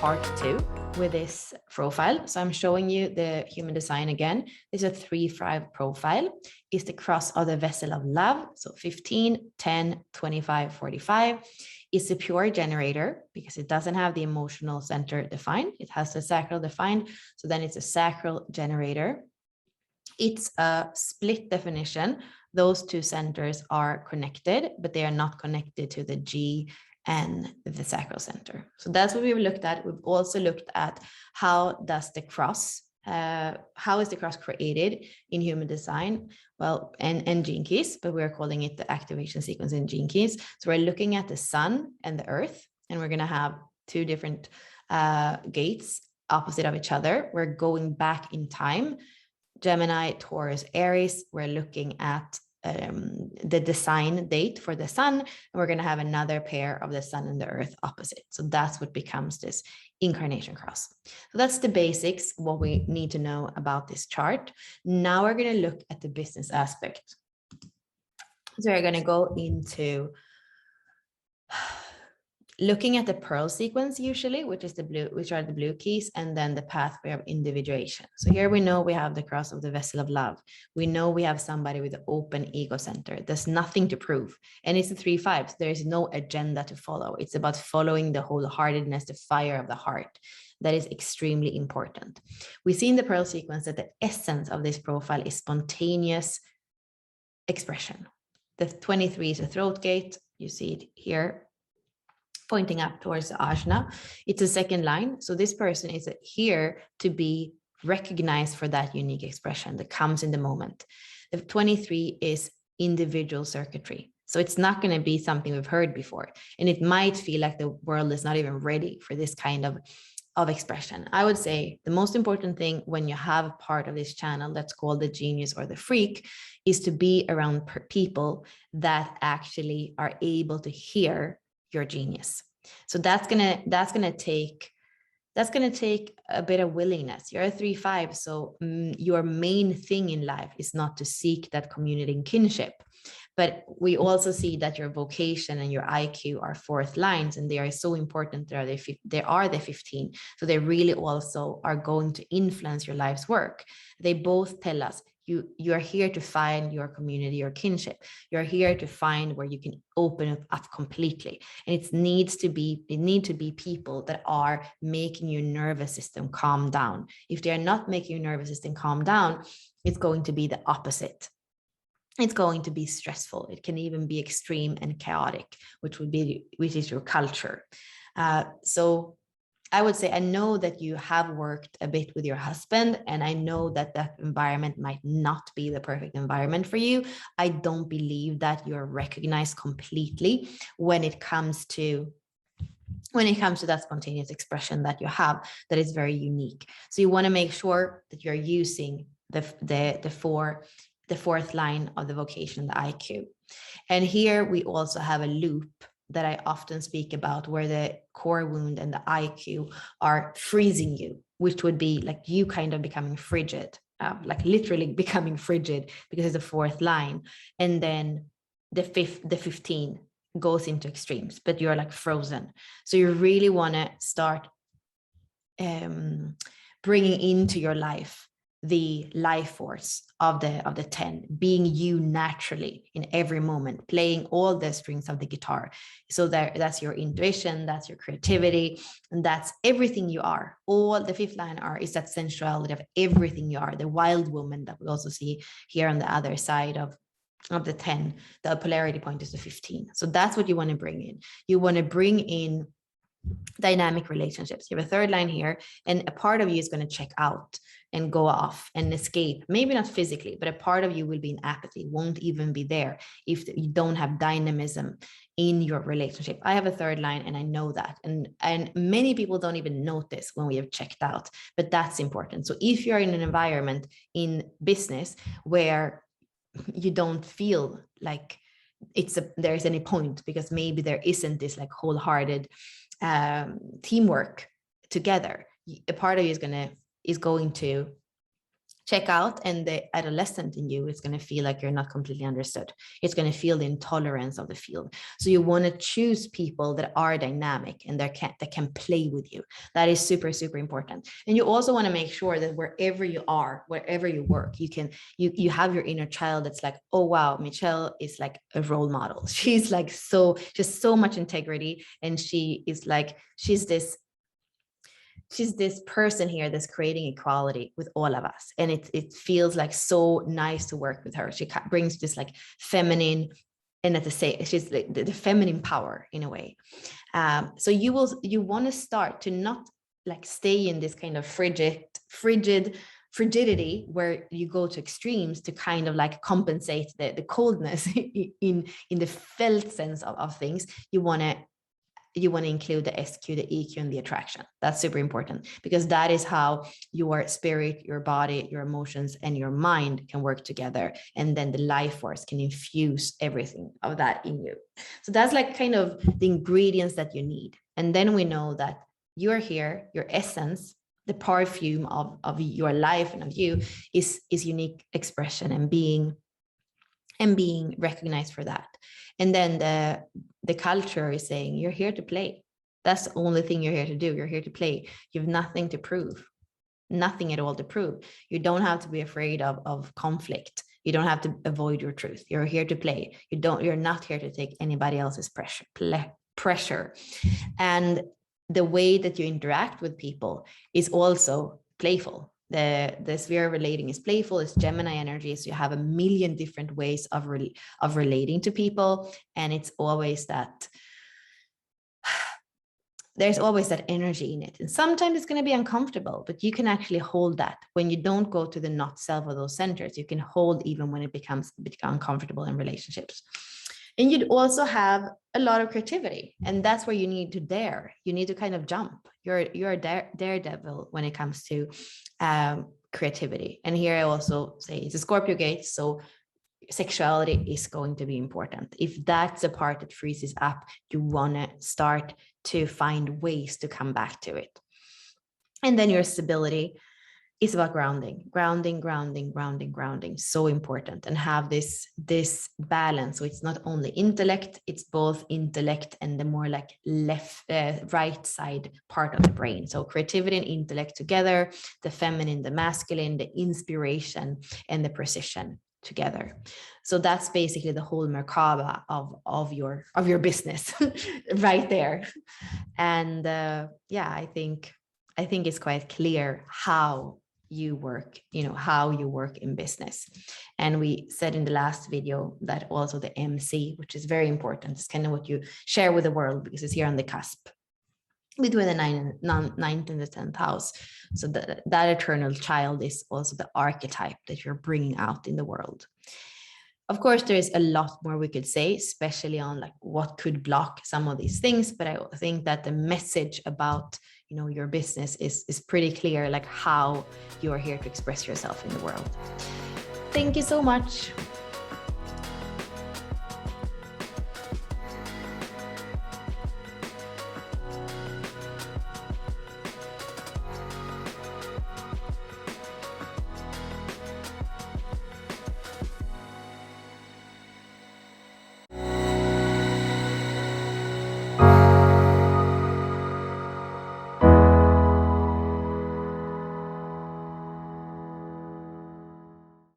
part 2 with this profile. So I'm showing you the human design again. This is a 3-5 profile. It's the cross of the vessel of love. So 15, 10, 25, 45. It's a pure generator because it doesn't have the emotional center defined. It has the sacral defined. So then it's a sacral generator. It's a split definition. Those two centers are connected, but they are not connected to the G and the sacral center. So that's what we've looked at. We've also looked at how is the cross created in human design? Well, and gene keys, but we're calling it the activation sequence in gene keys. So we're looking at the sun and the earth, and we're going to have two different gates opposite of each other. We're going back in time. Gemini, Taurus, Aries. We're looking at the design date for the sun, and we're going to have another pair of the sun and the earth opposite. So that's what becomes this incarnation cross. So that's the basics, what we need to know about this chart. Now we're going to look at the business aspect. So we're going to go into looking at the pearl sequence usually, which are the blue keys, and then the pathway of individuation. So here we know we have the cross of the vessel of love. We know we have somebody with an open ego center. There's nothing to prove. And it's a 3-5. So there is no agenda to follow. It's about following the wholeheartedness, the fire of the heart. That is extremely important. We see in the pearl sequence that the essence of this profile is spontaneous expression. The 23 is a throat gate. You see it here, pointing up towards the ajna. It's a second line. So this person is here to be recognized for that unique expression that comes in the moment. The 23 is individual circuitry. So it's not going to be something we've heard before. And it might feel like the world is not even ready for this kind of expression. I would say the most important thing when you have part of this channel that's called the genius or the freak is to be around people that actually are able to hear your genius. So that's gonna take a bit of willingness. You're a 3-5, so your main thing in life is not to seek that community and kinship. But we also see that your vocation and your IQ are fourth lines, and they are so important. They are the 15, so they really also are going to influence your life's work. They both tell us you are here to find your community, your kinship. You're here to find where you can open it up completely. And it need to be people that are making your nervous system calm down. If they are not making your nervous system calm down, it's going to be the opposite. It's going to be stressful. It can even be extreme and chaotic, which is your culture. So I would say, I know that you have worked a bit with your husband, and I know that that environment might not be the perfect environment for you. I don't believe that you're recognized completely when it comes to that spontaneous expression that you have that is very unique. So you want to make sure that you're using the fourth line of the vocation, the IQ. And here we also have a loop that I often speak about, where the core wound and the IQ are freezing you, which would be like you kind of becoming frigid, like literally becoming frigid because it's the fourth line. And then the 15 goes into extremes, but you're like frozen. So you really want to start bringing into your life the life force of the 10, being you naturally in every moment, playing all the strings of the guitar. So that's your intuition, that's your creativity, and that's everything you are. All the fifth line is that sensuality of everything you are, the wild woman that we also see here on the other side of the 10. The polarity point is the 15. So that's what you want to bring in. You want to bring in dynamic relationships. You have a third line here, and a part of you is going to check out and go off and escape. Maybe not physically, but a part of you will be in apathy, won't even be there if you don't have dynamism in your relationship. I have a third line, and I know that. And many people don't even notice when we have checked out, but that's important. So if you're in an environment in business where you don't feel like there's any point, because maybe there isn't this like wholehearted teamwork together, a part of you is going to check out, and the adolescent in you is going to feel like you're not completely understood. It's going to feel the intolerance of the field. So you want to choose people that are dynamic and that can play with you. That is super, super important. And you also want to make sure that wherever you are, wherever you work, you have your inner child that's like, oh wow, Michelle is like a role model. She's like just so much integrity, and she's this person here that's creating equality with all of us. And it feels like so nice to work with her. She brings this like feminine, and at the same, she's like the feminine power in a way. So you want to start to not like stay in this kind of frigidity where you go to extremes to kind of like compensate the coldness in the felt sense of things. You want to include the SQ, the EQ, and the attraction. That's super important, because that is how your spirit, your body, your emotions, and your mind can work together. And then the life force can infuse everything of that in you. So that's like kind of the ingredients that you need. And then we know that you're here, your essence, the perfume of your life and of you is unique expression and being recognized for that. And then the culture is saying, you're here to play. That's the only thing you're here to do. You're here to play. You have nothing to prove, nothing at all to prove. You don't have to be afraid of conflict. You don't have to avoid your truth. You're here to play. You're not here to take anybody else's pressure. And the way that you interact with people is also playful. The sphere of relating is playful. It's Gemini energy. So you have a million different ways of relating to people. And it's always that there's always that energy in it. And sometimes it's going to be uncomfortable, but you can actually hold that. When you don't go to the not self of those centers, you can hold even when it becomes uncomfortable in relationships. And you'd also have a lot of creativity. And that's where you need to dare. You need to kind of jump. You're a daredevil when it comes to creativity. And here I also say it's a Scorpio gate. So sexuality is going to be important. If that's a part that freezes up, you want to start to find ways to come back to it. And then your stability is about grounding. So important. And have this balance. So it's not only intellect, it's both intellect and the more like right side part of the brain. So creativity and intellect together, the feminine, the masculine, the inspiration, and the precision together. So that's basically the whole Merkaba of your business right there. And I think it's quite clear how you work, how you work in business. And we said in the last video that also the MC, which is very important, is kind of what you share with the world, because it's here on the cusp between the ninth and the 10th house. So that eternal child is also the archetype that you're bringing out in the world. Of course, there is a lot more we could say, especially on like what could block some of these things. But I think that the message about your business is pretty clear, like how you are here to express yourself in the world. Thank you so much.